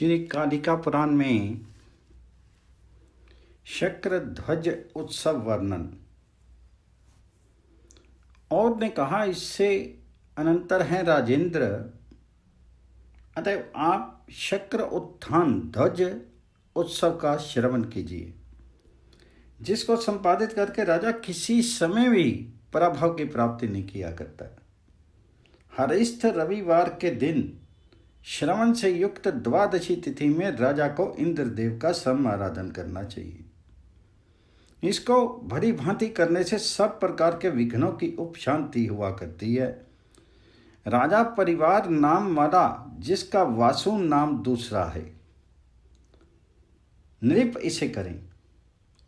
श्री कालिका पुराण में शक्र ध्वज उत्सव वर्णन। और ने कहा, इससे अनंतर हैं राजेंद्र, अतएव आप शक्र उत्थान ध्वज उत्सव का श्रवण कीजिए, जिसको संपादित करके राजा किसी समय भी पराभव की प्राप्ति नहीं किया करता। हरिस्थ रविवार के दिन श्रवण से युक्त द्वादशी तिथि में राजा को इंद्रदेव का सम आराधन करना चाहिए। इसको भली भांति करने से सब प्रकार के विघ्नों की उपशांति हुआ करती है। राजा परिवार नाम वाला, जिसका वासु नाम दूसरा है, नृप इसे करें।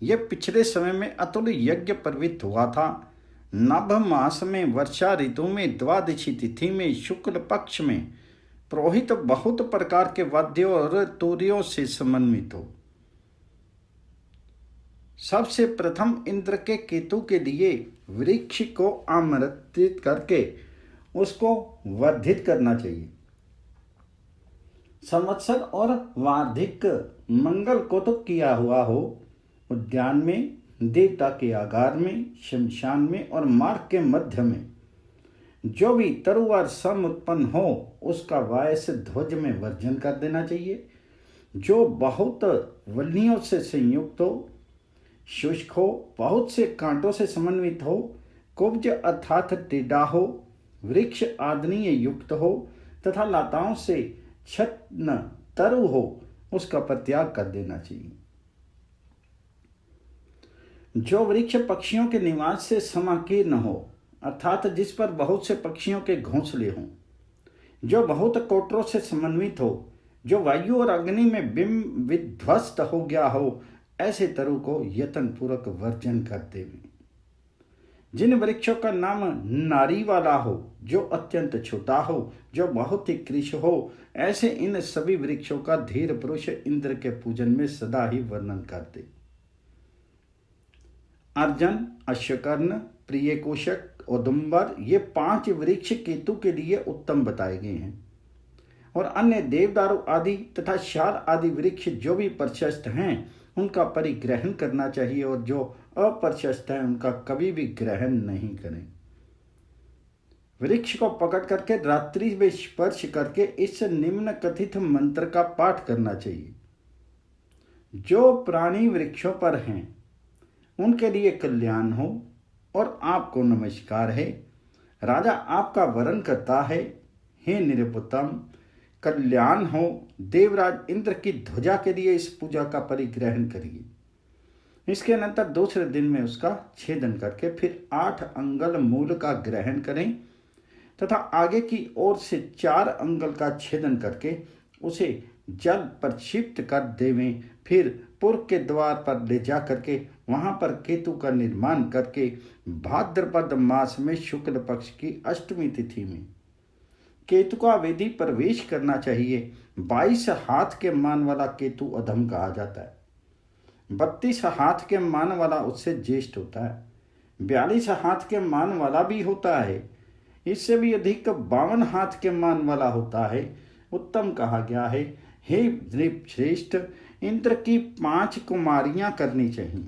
यह पिछले समय में अतुल यज्ञ प्रवृत्त हुआ था। नभ मास में वर्षा ऋतु में द्वादशी तिथि में शुक्ल पक्ष में पुरोहित बहुत प्रकार के वाद्यों और तूर्यों से समन्वित हो। सबसे प्रथम इंद्र के केतु के लिए वृक्ष को आमंत्रित करके उसको वर्धित करना चाहिए। संवत्सर और वार्षिक मंगल को तो किया हुआ हो, उद्यान में, देवता के आगार में, शमशान में और मार्ग के मध्य में जो भी तरुआर सम उत्पन्न हो, उसका वायस ध्वज में वर्जन कर देना चाहिए। जो बहुत वल्लियों से संयुक्त हो, शुष्क हो, बहुत से कांटों से समन्वित हो, कुब्ज अर्थात टेढ़ा हो, वृक्ष आदनीय युक्त हो तथा लताओं से छन्न तरु हो, उसका परित्याग कर देना चाहिए। जो वृक्ष पक्षियों के निवास से समाकीर्ण हो, अर्थात जिस पर बहुत से पक्षियों के घोंसले हों, जो बहुत कोटरों से समन्वित हो, जो वायु और अग्नि में बिंब विध्वस्त हो गया हो, ऐसे तरु को यत्न पूर्वक वर्जन करते हुए। जिन वृक्षों का नाम नारी वाला हो, जो अत्यंत छोटा हो, जो बहुत ही कृश हो, ऐसे इन सभी वृक्षों का धीर पुरुष इंद्र के पूजन में सदा ही वर्णन करते। अर्जन, अश्वकर्ण, प्रियकोशक, औदुंबर, ये 5 वृक्ष केतु के लिए उत्तम बताए गए हैं। और अन्य देवदारू आदि तथा शाल आदि वृक्ष जो भी प्रशस्त हैं, उनका परिग्रहण करना चाहिए, और जो अप्रशस्त हैं उनका कभी भी ग्रहण नहीं करें। वृक्ष को पकड़ करके रात्रि में स्पर्श करके इस निम्न कथित मंत्र का पाठ करना चाहिए। जो प्राणी वृक्षों पर हैं उनके लिए कल्याण हो, और आपको नमस्कार है। राजा आपका वरण करता है, हे निरुपतम, कल्याण हो। देवराज इंद्र की ध्वजा के लिए इस पूजा का परिग्रहण करिए। इसके अनंतर दूसरे दिन में उसका छेदन करके फिर 8 अंगल मूल का ग्रहण करें तथा आगे की ओर से 4 अंगल का छेदन करके उसे जल प्रक्षिप्त कर देवें। फिर पूर्व के द्वार पर ले जा करके वहां पर केतु का निर्माण करके भाद्रपद मास में शुक्ल पक्ष की अष्टमी तिथि में केतु का वेदी प्रवेश करना चाहिए। 22 हाथ के मान वाला केतु अधम कहा जाता है। 32 हाथ के मान वाला उससे ज्येष्ठ होता है। 42 हाथ के मान वाला भी होता है। इससे भी अधिक 52 हाथ के मान वाला होता है। उत्तम कहा गया है, हे नृप श्रेष्ठ, इंद्र की 5 कुमारियां करनी चाहिए।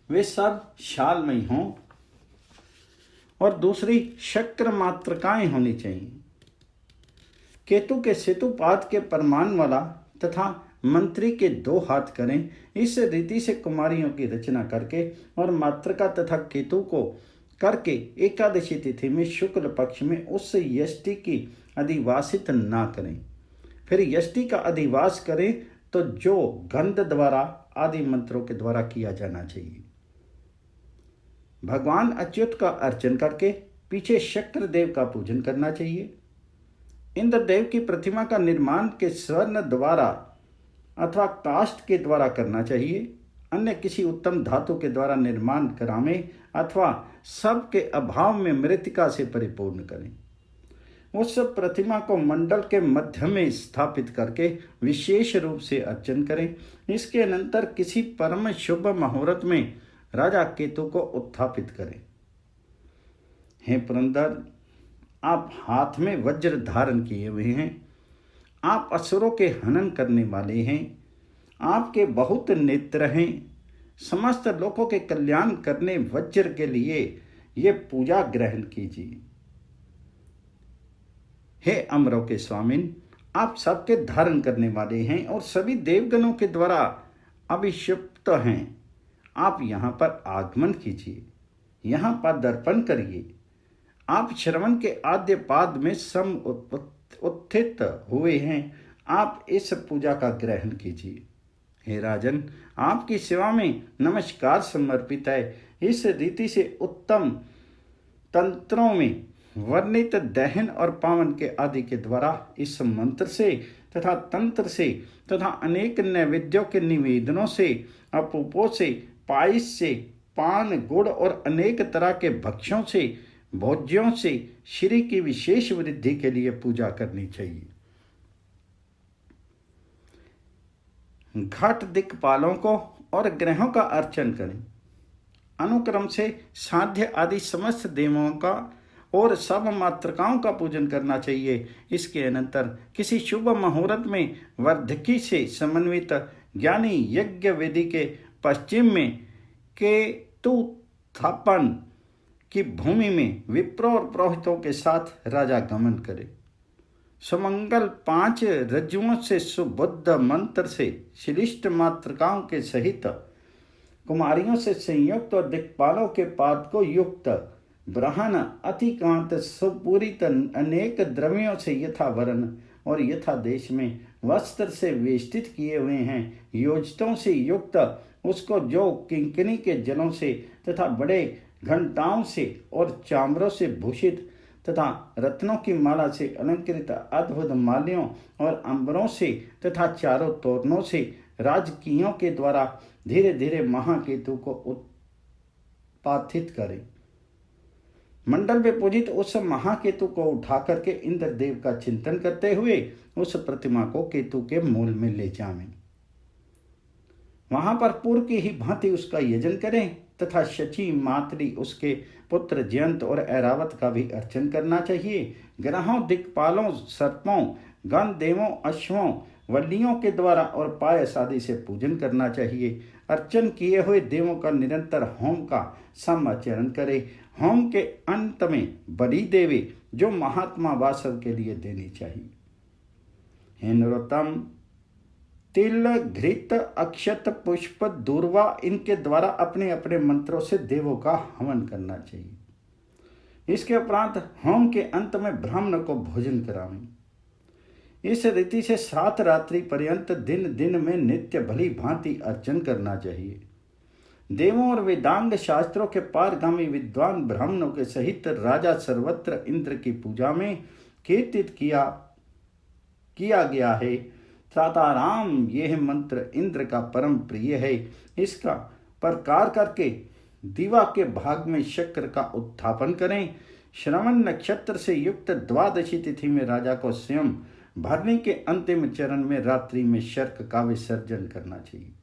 वे सब शालमयी हों और दूसरी शक्र मात्रकाएं होनी चाहिए। केतु के सेतुपाद के परमान वाला तथा मंत्री के 2 हाथ करें। इस रीति से कुमारियों की रचना करके और मात्रका तथा केतु को करके एकादशी तिथि में शुक्ल पक्ष में उस यष्टि की अधिवासित ना करें। फिर यष्टि का अधिवास करें तो जो गंध द्वारा आदि मंत्रों के द्वारा किया जाना चाहिए। भगवान अच्युत का अर्चन करके पीछे शक्र देव का पूजन करना चाहिए। इंद्रदेव की प्रतिमा का निर्माण के स्वर्ण द्वारा अथवा काष्ठ के द्वारा करना चाहिए। अन्य किसी उत्तम धातु के द्वारा निर्माण करावें अथवा सब के अभाव में मृत्तिका से परिपूर्ण करें। उस प्रतिमा को मंडल के मध्य में स्थापित करके विशेष रूप से अर्चन करें। इसके अनंतर किसी परम शुभ मुहूर्त में राजा केतु को उत्थापित करें। हे पुरंदर, आप हाथ में वज्र धारण किए हुए हैं। आप असुरों के हनन करने वाले हैं। आपके बहुत नेत्र हैं। समस्त लोगों के कल्याण करने वज्र के लिए ये पूजा ग्रहण कीजिए। हे अमरों के स्वामिन, आप सबके धारण करने वाले हैं और सभी देवगणों के द्वारा अभिषिक्त हैं। आप यहाँ पर आगमन कीजिए, यहाँ पर दर्पण करिए। आप श्रवण के आद्य पाद में सम उत्थित हुए हैं। आप इस पूजा का ग्रहण कीजिए। हे राजन, आपकी सेवा में नमस्कार समर्पित है। इस रीति से उत्तम तंत्रों में वर्णित दहन और पावन के आदि के द्वारा इस मंत्र से तथा तंत्र से तथा अनेक नैवेद्यों के निवेदनों से, अपूपों से, पायस से, पान, गुड़ और अनेक तरह के भक्ष्यों से, भोज्यों से श्री की विशेष वृद्धि के लिए पूजा करनी चाहिए। घट दिक्पालों को और ग्रहों का अर्चन करें। अनुक्रम से साध्य आदि समस्त देवों का और सब मातृकाओं का पूजन करना चाहिए। इसके अनंतर किसी शुभ मुहूर्त में वर्धकी से समन्वित ज्ञानी यज्ञ वेदी के पश्चिम में केतुस्थापन की भूमि में विप्रो और पुरोहितों के साथ राजा गमन करे। सुमंगल 5 रज्जुओं से सुबुद्ध मंत्र से श्लिष्ट मातृकाओं के सहित कुमारियों से संयुक्त और दिक्पालों के पाद को युक्त ब्रहण अतिकांत सुपूरित अनेक द्रव्यों से यथा वर्ण और यथा देश में वस्त्र से वेष्टित किए हुए हैं योजितों से युक्त उसको जो किंकिनी के जलों से तथा बड़े घंटाओं से और चामरों से भूषित तथा रत्नों की माला से अलंकृत अद्भुत माल्यों और अंबरों से तथा चारों तोरणों से राजकीयों के द्वारा धीरे धीरे महाकेतु को उत्पाथित करें। मंडल में पूजित उस महाकेतु को उठा करके इंद्रदेव का चिंतन करते हुए उस प्रतिमा को केतु के मूल में ले जावें। वहां पर पूर्व की ही भांति उसका यजन करें तथा शची मातरी उसके पुत्र जयंत और ऐरावत का भी अर्चन करना चाहिए। ग्रहों, दिक्पालों, सर्पों, गण देवों, अश्वों, वल्लियों के द्वारा और पायस आदि से पूजन करना चाहिए। अर्चन किए हुए देवों का निरंतर होम का समाचरण करे। होम के अंत में बलि देवे जो महात्मा वासव के लिए देनी चाहिए। हे नरोत्तम, तिल, घृत, अक्षत, पुष्प, दूर्वा इनके द्वारा अपने अपने मंत्रों से देवों का हवन करना चाहिए। इसके उपरांत होम के अंत में ब्राह्मण को भोजन करावें। इस रीति से 7 रात्रि पर्यंत दिन दिन में नित्य भली भांति अर्चन करना चाहिए। देवों और वेदांग शास्त्रों के पारगामी विद्वान ब्राह्मणों के सहित राजा सर्वत्र इंद्र की पूजा में कीर्तित किया गया है। त्राताराम यह मंत्र इंद्र का परम प्रिय है। इसका प्रकार करके दिवा के भाग में शक्र का उत्थापन करें। श्रवण नक्षत्र से युक्त 12वीं तिथि में राजा को स्वयं भरने के अंतिम चरण में रात्रि में शर्क का विसर्जन करना चाहिए।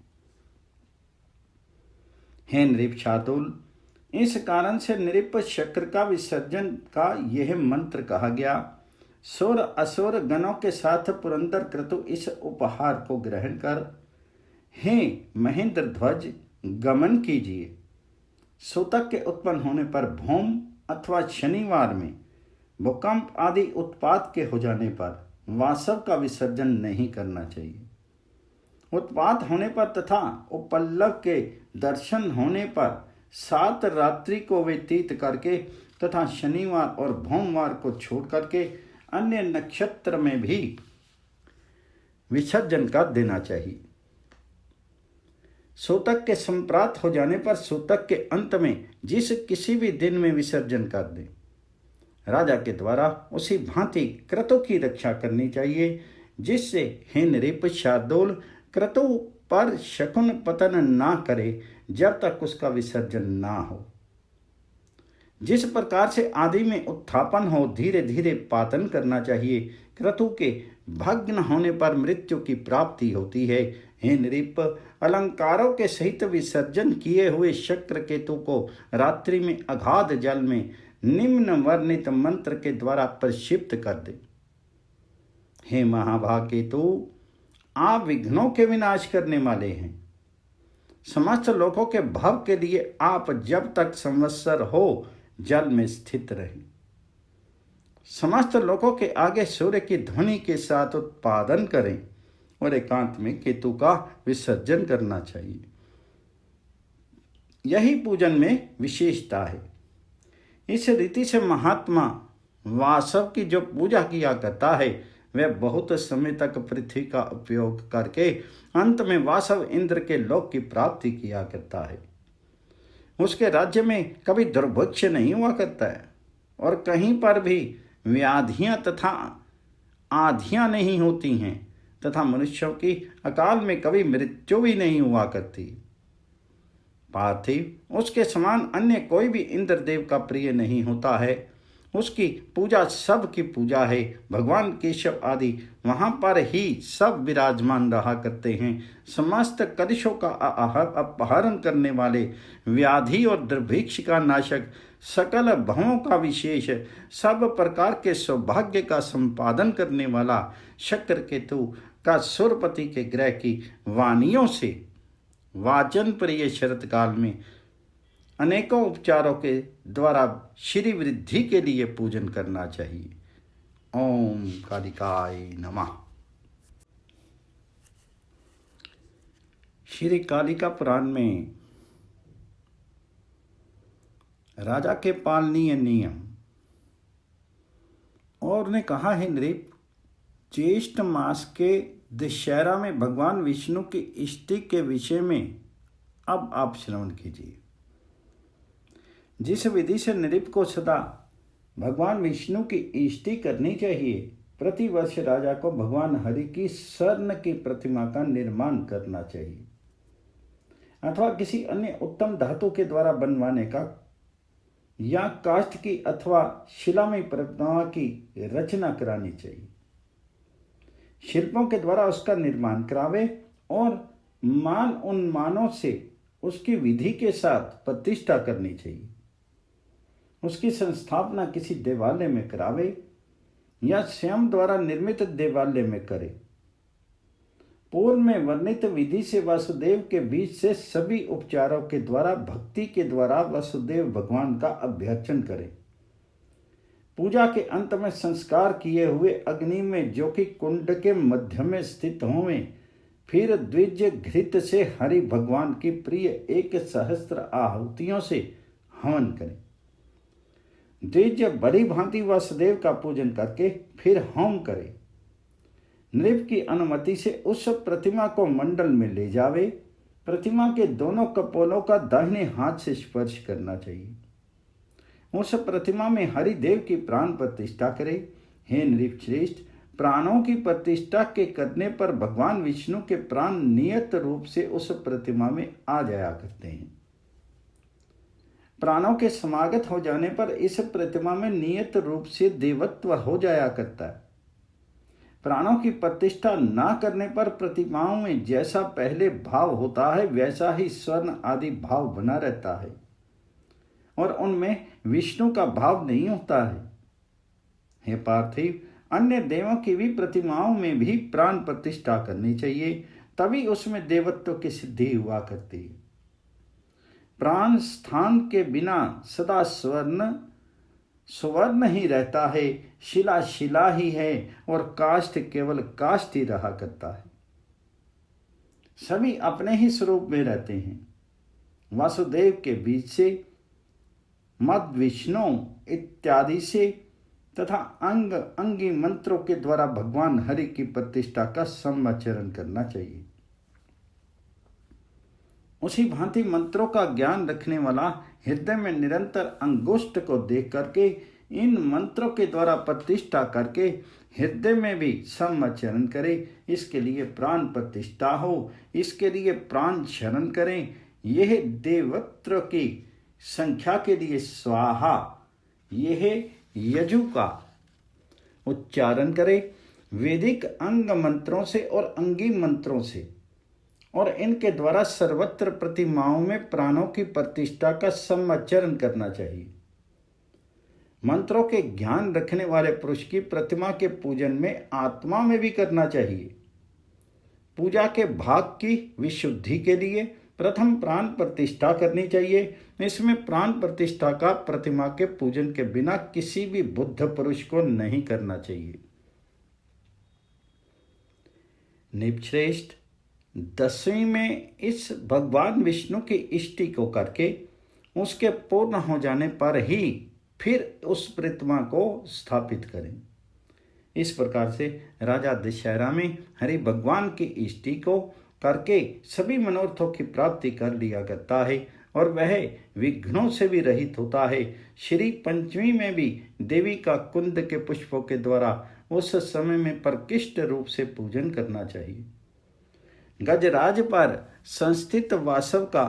हे नृप शार्दूल, इस कारण से नृप शक्र का विसर्जन का यह मंत्र कहा गया। सुर असुर गणों के साथ पुरंदर क्रतु इस उपहार को ग्रहण कर हे महेंद्र ध्वज गमन कीजिए। सूतक के उत्पन्न होने पर भौम अथवा शनिवार में भूकंप आदि उत्पात के हो जाने पर वासव का विसर्जन नहीं करना चाहिए। उत्पात होने पर तथा उपल्लव के दर्शन होने पर 7 रात्रि को व्यतीत करके तथा शनिवार और भौमवार को छोड़ करके अन्य नक्षत्र में भी विसर्जन कर देना चाहिए। सूतक के संप्राप्त हो जाने पर सूतक के अंत में जिस किसी भी दिन में विसर्जन कर दें। राजा के द्वारा उसी भांति क्रतु की रक्षा करनी चाहिए, जिससे हे नृप शार्दूल क्रतु पर शकुन पतन ना करे जब तक उसका विसर्जन ना हो। जिस प्रकार से आदि में उत्थापन हो धीरे धीरे पातन करना चाहिए। क्रतु के भग्न होने पर मृत्यु की प्राप्ति होती है। हे नृप, अलंकारों के सहित विसर्जन किए हुए शक्र केतु को रात्रि में अगाध जल में निम्न वर्णित मंत्र के द्वारा प्रक्षिप्त कर दे। हे महाभागकेतु, आप विघ्नों के विनाश करने वाले हैं। समस्त लोगों के भव के लिए आप जब तक संवत्सर हो जल में स्थित रहें। समस्त लोगों के आगे सूर्य की ध्वनि के साथ उत्पादन करें और एकांत में केतु का विसर्जन करना चाहिए। यही पूजन में विशेषता है। इस रीति से महात्मा वासव की जो पूजा किया करता है वह बहुत समय तक पृथ्वी का उपयोग करके अंत में वासव इंद्र के लोक की प्राप्ति किया करता है। उसके राज्य में कभी दुर्भिक्ष नहीं हुआ करता है और कहीं पर भी व्याधियां तथा आधियां नहीं होती हैं तथा मनुष्यों की अकाल में कभी मृत्यु भी नहीं हुआ करती। पार्थिव, उसके समान अन्य कोई भी इंद्रदेव का प्रिय नहीं होता है। उसकी पूजा सब की पूजा है। भगवान केशव आदि वहाँ पर ही सब विराजमान रहा करते हैं। समस्त कलुषों का अपहरण करने वाले, व्याधि और दुर्भिक्ष का नाशक, सकल भवों का विशेष, सब प्रकार के सौभाग्य का संपादन करने वाला, शक्र केतु का सुरपति के ग्रह की वाणियों से वाचन प्रिय शरत काल में अनेकों उपचारों के द्वारा श्री वृद्धि के लिए पूजन करना चाहिए। ओम कालिकाय नमः। श्री कालिका पुराण में राजा के पालनीय नियम और ने कहा है, नृप, ज्येष्ठ मास के दशहरा में भगवान विष्णु की इष्टि के विषय में अब आप श्रवण कीजिए। जिस विधि से नृप को सदा भगवान विष्णु की इष्टि करनी चाहिए, प्रतिवर्ष राजा को भगवान हरि की स्वर्ण की प्रतिमा का निर्माण करना चाहिए अथवा किसी अन्य उत्तम धातु के द्वारा बनवाने का या काष्ठ की अथवा शिलामय प्रतिमा की रचना करानी चाहिए। शिल्पों के द्वारा उसका निर्माण करावे और मान उन्मानों से उसकी विधि के साथ प्रतिष्ठा करनी चाहिए। उसकी संस्थापना किसी देवालय में करावे या स्वयं द्वारा निर्मित देवालय में करे। पूर्व में वर्णित विधि से वासुदेव के बीच से सभी उपचारों के द्वारा भक्ति के द्वारा वासुदेव भगवान का अभ्यर्चन करें। पूजा के अंत में संस्कार किए हुए अग्नि में, जो कि कुंड के मध्य में स्थित होवे, फिर द्विज घृत से हरि भगवान की प्रिय 1,000 आहुतियों से हवन करें। द्विज बड़ी भांति वासुदेव का पूजन करके फिर होम करे। नृप की अनुमति से उस प्रतिमा को मंडल में ले जावे। प्रतिमा के दोनों कपोलों का दाहिने हाथ से स्पर्श करना चाहिए। उस प्रतिमा में हरिदेव की प्राण प्रतिष्ठा करे। हे नृप श्रेष्ठ, प्राणों की प्रतिष्ठा के करने पर भगवान विष्णु के प्राण नियत रूप से उस प्रतिमा में आ जाया करते हैं। प्राणों के समागत हो जाने पर इस प्रतिमा में नियत रूप से देवत्व हो जाया करता है। प्राणों की प्रतिष्ठा ना करने पर प्रतिमाओं में जैसा पहले भाव होता है वैसा ही स्वर्ण आदि भाव बना रहता है और उनमें विष्णु का भाव नहीं होता है। हे पार्थिव, अन्य देवों की भी प्रतिमाओं में भी प्राण प्रतिष्ठा करनी चाहिए, तभी उसमें देवत्व की सिद्धि हुआ करती है। प्राण स्थान के बिना सदा स्वर्ण ही रहता है, शिला शिला ही है और काष्ठ केवल काष्ठ ही रहा करता है। सभी अपने ही स्वरूप में रहते हैं। वासुदेव के बीच से, मद विष्णु इत्यादि से तथा अंग अंगी मंत्रों के द्वारा भगवान हरि की प्रतिष्ठा का समाचरण करना चाहिए। उसी भांति मंत्रों का ज्ञान रखने वाला हृदय में निरंतर अंगुष्ठ को देख करके इन मंत्रों के द्वारा प्रतिष्ठा करके हृदय में भी समाचरण करे। इसके लिए प्राण प्रतिष्ठा हो, इसके लिए प्राण शरण करें। यह देवत्र की संख्या के लिए स्वाहा, यह यजु का उच्चारण करे। वैदिक अंग मंत्रों से और अंगी मंत्रों से और इनके द्वारा सर्वत्र प्रतिमाओं में प्राणों की प्रतिष्ठा का समाचरण करना चाहिए। मंत्रों के ज्ञान रखने वाले पुरुष की प्रतिमा के पूजन में आत्मा में भी करना चाहिए। पूजा के भाग की विशुद्धि के लिए प्रथम प्राण प्रतिष्ठा करनी चाहिए। इसमें प्राण प्रतिष्ठा का प्रतिमा के पूजन के बिना किसी भी बुद्ध पुरुष को नहीं करना चाहिए। निपश्रेष्ठ 10वीं में इस भगवान विष्णु की इष्टि को करके उसके पूर्ण हो जाने पर ही फिर उस प्रतिमा को स्थापित करें। इस प्रकार से राजा दशहरा में हरि भगवान की इष्टि को करके सभी मनोरथों की प्राप्ति कर लिया करता है और वह विघ्नों से भी रहित होता है। श्री पंचमी में भी देवी का कुंद के पुष्पों के द्वारा उस समय में प्रकृष्ट रूप से पूजन करना चाहिए। गजराज पर संस्थित वासव का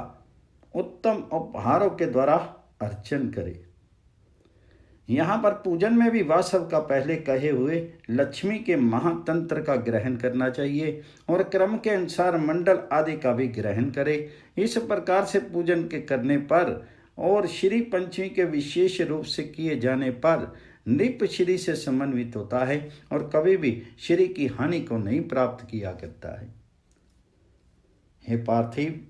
उत्तम उपहारों के द्वारा अर्चन करें। यहाँ पर पूजन में भी वासव का पहले कहे हुए लक्ष्मी के महातंत्र का ग्रहण करना चाहिए और क्रम के अनुसार मंडल आदि का भी ग्रहण करे। इस प्रकार से पूजन के करने पर और श्री पंचमी के विशेष रूप से किए जाने पर नृप श्री से समन्वित होता है और कभी भी श्री की हानि को नहीं प्राप्त किया करता है। हे पार्थिव,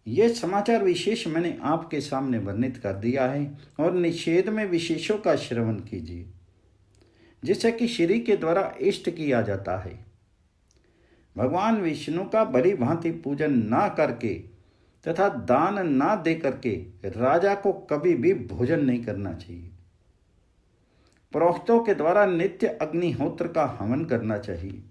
ये समाचार विशेष मैंने आपके सामने वर्णित कर दिया है और निषेध में विशेषों का श्रवण कीजिए, जिसे कि श्री के द्वारा इष्ट किया जाता है। भगवान विष्णु का भली भांति पूजन ना करके तथा दान ना दे करके राजा को कभी भी भोजन नहीं करना चाहिए। पुरोहितों के द्वारा नित्य अग्निहोत्र का हवन करना चाहिए।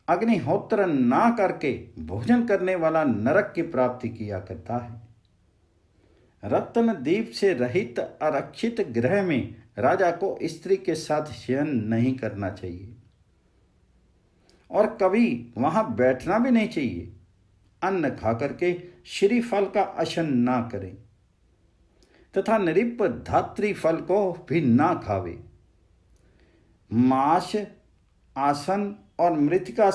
अग्निहोत्र ना करके भोजन करने वाला नरक की प्राप्ति किया करता है। रत्न दीप से रहित आरक्षित गृह में राजा को स्त्री के साथ शयन नहीं करना चाहिए और कभी वहां बैठना भी नहीं चाहिए। अन्न खा करके श्रीफल का अशन ना करें तथा नृप धात्री फल को भी ना खावे। मांस, आसन और मृतिका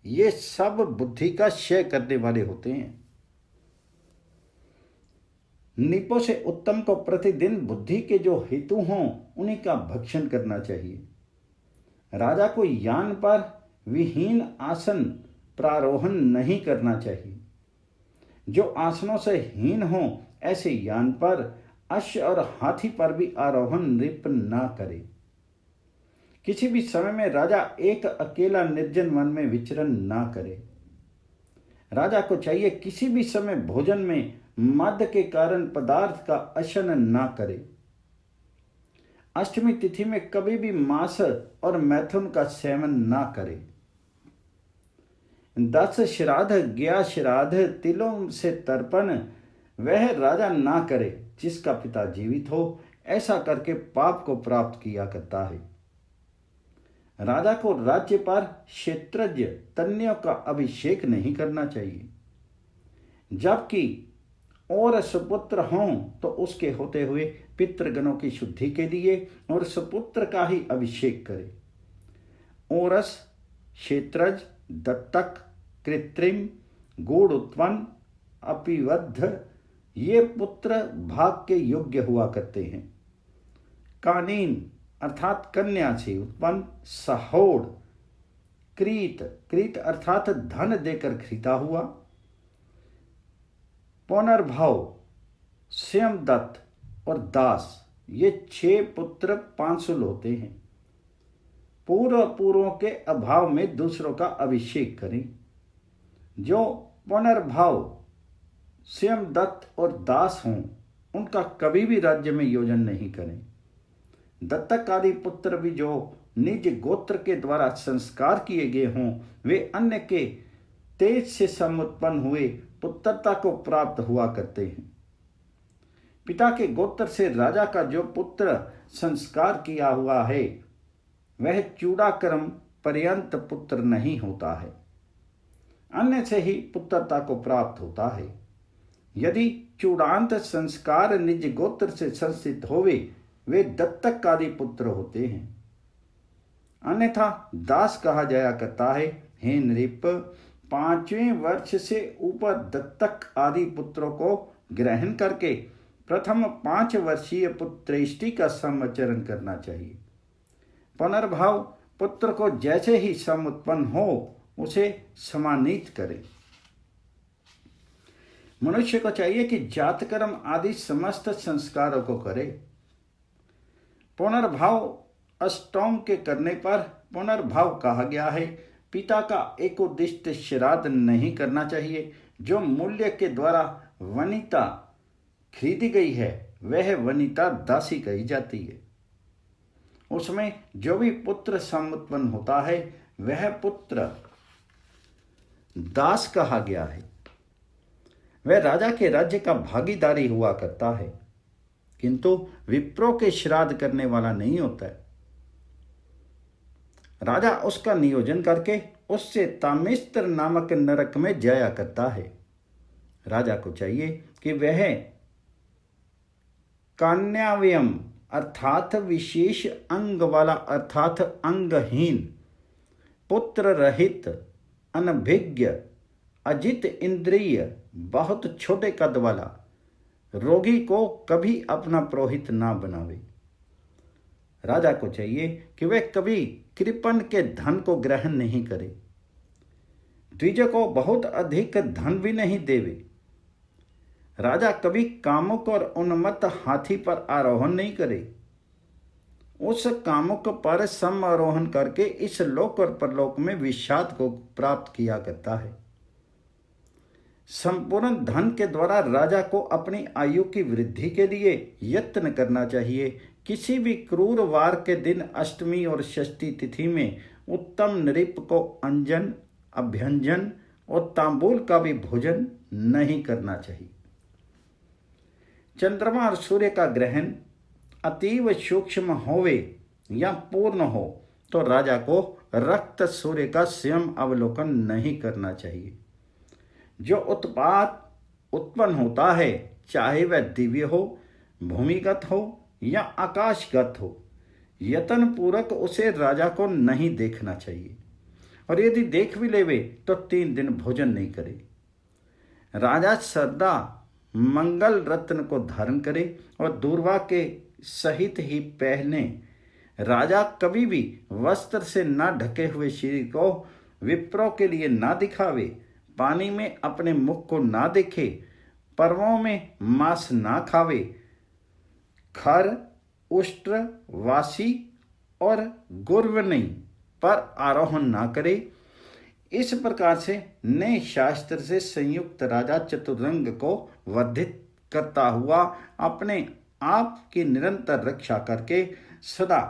ये सब बुद्धि का क्षय करने वाले होते हैं। निपो से उत्तम को प्रतिदिन बुद्धि के जो हेतु हों उन्हीं का भक्षण करना चाहिए। राजा को यान पर विहीन आसन प्रारोहण नहीं करना चाहिए। जो आसनों से हीन हों ऐसे यान पर अश्व और हाथी पर भी आरोहण नृप ना करे। किसी भी समय में राजा एक अकेला निर्जन वन में विचरण ना करे। राजा को चाहिए किसी भी समय भोजन में मद के कारण पदार्थ का अशन ना करे। अष्टमी तिथि में कभी भी मांस और मैथुन का सेवन ना करे। 10 श्राद्ध, 11 श्राद्ध, तिलों से तर्पण वह राजा ना करे जिसका पिता जीवित हो। ऐसा करके पाप को प्राप्त किया करता है। राजा को राज्य पर क्षेत्रज्ञ तन्यों का अभिषेक नहीं करना चाहिए। जबकि और सुपुत्र हों तो उसके होते हुए पितृगणों की शुद्धि के लिए और सुपुत्र का ही अभिषेक करे। ओरस, क्षेत्रज, दत्तक, कृत्रिम, गूढ़ उत्पन्न, अपिवद्ध ये पुत्र भाग के योग्य हुआ करते हैं। कानीन अर्थात कन्या से उत्पन्न, सहोड़, क्रीत, क्रीत अर्थात धन देकर खरीदा हुआ, पुनर्भव, स्वयंदत्त और दास ये 6 पुत्र पांसुल होते हैं। पूर्वों के अभाव में दूसरों का अभिषेक करें। जो पुनर्भव, स्वयंदत्त और दास हों उनका कभी भी राज्य में योजन नहीं करें। दत्तक आदि पुत्र भी जो निज गोत्र के द्वारा संस्कार किए गए हों वे अन्य के तेज से समुत्पन्न हुए पुत्रता को प्राप्त हुआ करते हैं। पिता के गोत्र से राजा का जो पुत्र संस्कार किया हुआ है वह चूड़ाक्रम पर्यंत पुत्र नहीं होता है, अन्य से ही पुत्रता को प्राप्त होता है। यदि चूड़ांत संस्कार निज गोत्र से संस्थित होवे वे दत्तक आदि पुत्र होते हैं, अन्यथा दास कहा जाया करता है। हे नृप, 5वें वर्ष से ऊपर दत्तक आदि पुत्रों को ग्रहण करके प्रथम 5 वर्षीय पुत्रेष्टि का समाचरण करना चाहिए। पुनर्भाव पुत्र को जैसे ही सम उत्पन्न हो उसे सम्मानित करे। मनुष्य को चाहिए कि जातकर्म आदि समस्त संस्कारों को करे। पुनर्भाव अष्टोम के करने पर पुनर्भाव कहा गया है। पिता का एक उद्दिष्ट श्राद्ध नहीं करना चाहिए। जो मूल्य के द्वारा वनिता खरीदी गई है वह वनिता दासी कही जाती है। उसमें जो भी पुत्र समुत्पन्न होता है वह पुत्र दास कहा गया है। वह राजा के राज्य का भागीदारी हुआ करता है, किंतु विप्रों के श्राद्ध करने वाला नहीं होता है। राजा उसका नियोजन करके उससे तामिस्त्र नामक नरक में जाया करता है। राजा को चाहिए कि वह कान्याव्यम अर्थात विशेष अंग वाला अर्थात अंगहीन, पुत्र रहित, अनभिज्ञ, अजित इंद्रिय, बहुत छोटे कद वाला रोगी को कभी अपना पुरोहित ना बनावे। राजा को चाहिए कि वह कभी कृपण के धन को ग्रहण नहीं करे। द्विज को बहुत अधिक धन भी नहीं देवे। राजा कभी कामुक और उन्मत्त हाथी पर आरोहण नहीं करे। उस कामुक पर समारोहण करके इस लोक और परलोक में विषाद को प्राप्त किया करता है। संपूर्ण धन के द्वारा राजा को अपनी आयु की वृद्धि के लिए यत्न करना चाहिए। किसी भी क्रूर वार के दिन अष्टमी और षष्ठी तिथि में उत्तम नृप को अंजन, अभ्यंजन और तांबूल का भी भोजन नहीं करना चाहिए। चंद्रमा और सूर्य का ग्रहण अतीव सूक्ष्म होवे या पूर्ण हो तो राजा को रक्त सूर्य का स्वयं अवलोकन नहीं करना चाहिए। जो उत्पात उत्पन्न होता है, चाहे वह दिव्य हो, भूमिगत हो या आकाशगत हो, यत्न पूर्वक उसे राजा को नहीं देखना चाहिए, और यदि देख भी लेवे तो 3 दिन भोजन नहीं करे। राजा सदा मंगल रत्न को धारण करे और दूर्वा के सहित ही पहने। राजा कभी भी वस्त्र से न ढके हुए शरीर को विप्रों के लिए ना दिखावे, पानी में अपने मुख को ना देखे, पर्वों में मांस ना खावे, खर, उष्ट्र, वासी और गुर्वनी पर आरोहण ना करे। इस प्रकार से नए शास्त्र से संयुक्त राजा चतुरंग को वर्धित करता हुआ अपने आप की निरंतर रक्षा करके सदा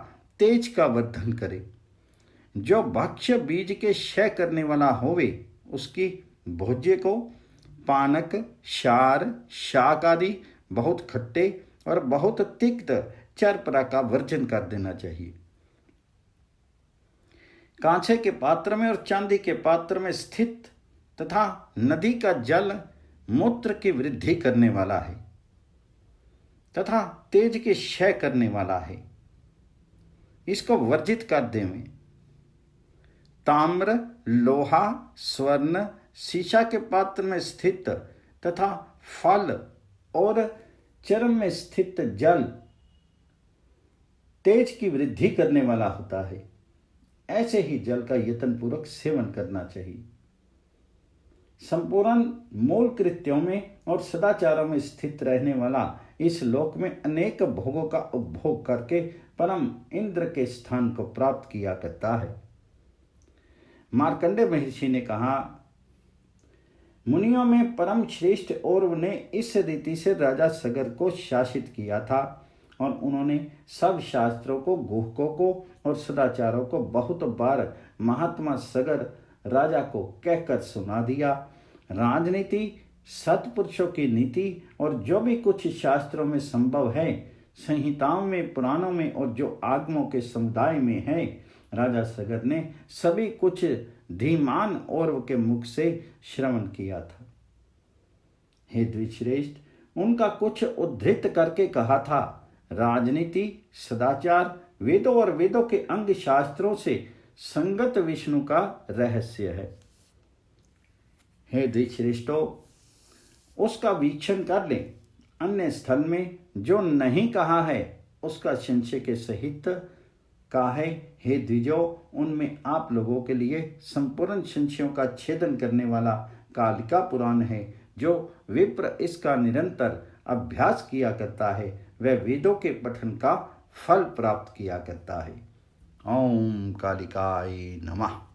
तेज का वर्धन करे। जो भक्ष्य बीज के क्षय करने वाला होवे उसकी भोज्य को पानक, क्षार, शाक आदि बहुत खट्टे और बहुत तिक्त चरपरा का वर्जन कर देना चाहिए। कांचे के पात्र में और चांदी के पात्र में स्थित तथा नदी का जल मूत्र की वृद्धि करने वाला है तथा तेज के क्षय करने वाला है, इसको वर्जित कर देवें। ताम्र, लोहा, स्वर्ण, शीशा के पात्र में स्थित तथा फल और चर्म में स्थित जल तेज की वृद्धि करने वाला होता है। ऐसे ही जल का यत्नपूर्वक सेवन करना चाहिए। संपूर्ण मूल कृत्यों में और सदाचारों में स्थित रहने वाला इस लोक में अनेक भोगों का उपभोग करके परम इंद्र के स्थान को प्राप्त किया करता है। मार्कंडेय महर्षि ने कहा, मुनियों में परम श्रेष्ठ और ने इस रीति से राजा सगर को शासित किया था और उन्होंने सब शास्त्रों को, गुहकों को और सदाचारों को बहुत बार महात्मा सगर राजा को कहकर सुना दिया। राजनीति, सत्पुरुषों की नीति और जो भी कुछ शास्त्रों में संभव है, संहिताओं में, पुराणों में और जो आगमों के समुदाय में है, राजा सगर ने सभी कुछ धीमान और के मुख से श्रवण किया था। हे द्विजश्रेष्ठ, उनका कुछ उद्धृत करके कहा था, राजनीति, सदाचार, वेदों और वेदों के अंग शास्त्रों से संगत विष्णु का रहस्य है। हे द्विजश्रेष्ठों, उसका वीक्षण कर लें। अन्य स्थल में जो नहीं कहा है उसका संशय के सहित कहा है। हे द्विजो, उनमें आप लोगों के लिए संपूर्ण संशयों का छेदन करने वाला कालिका पुराण है। जो विप्र इसका निरंतर अभ्यास किया करता है वह वेदों के पठन का फल प्राप्त किया करता है। ओम कालिकाय नमः।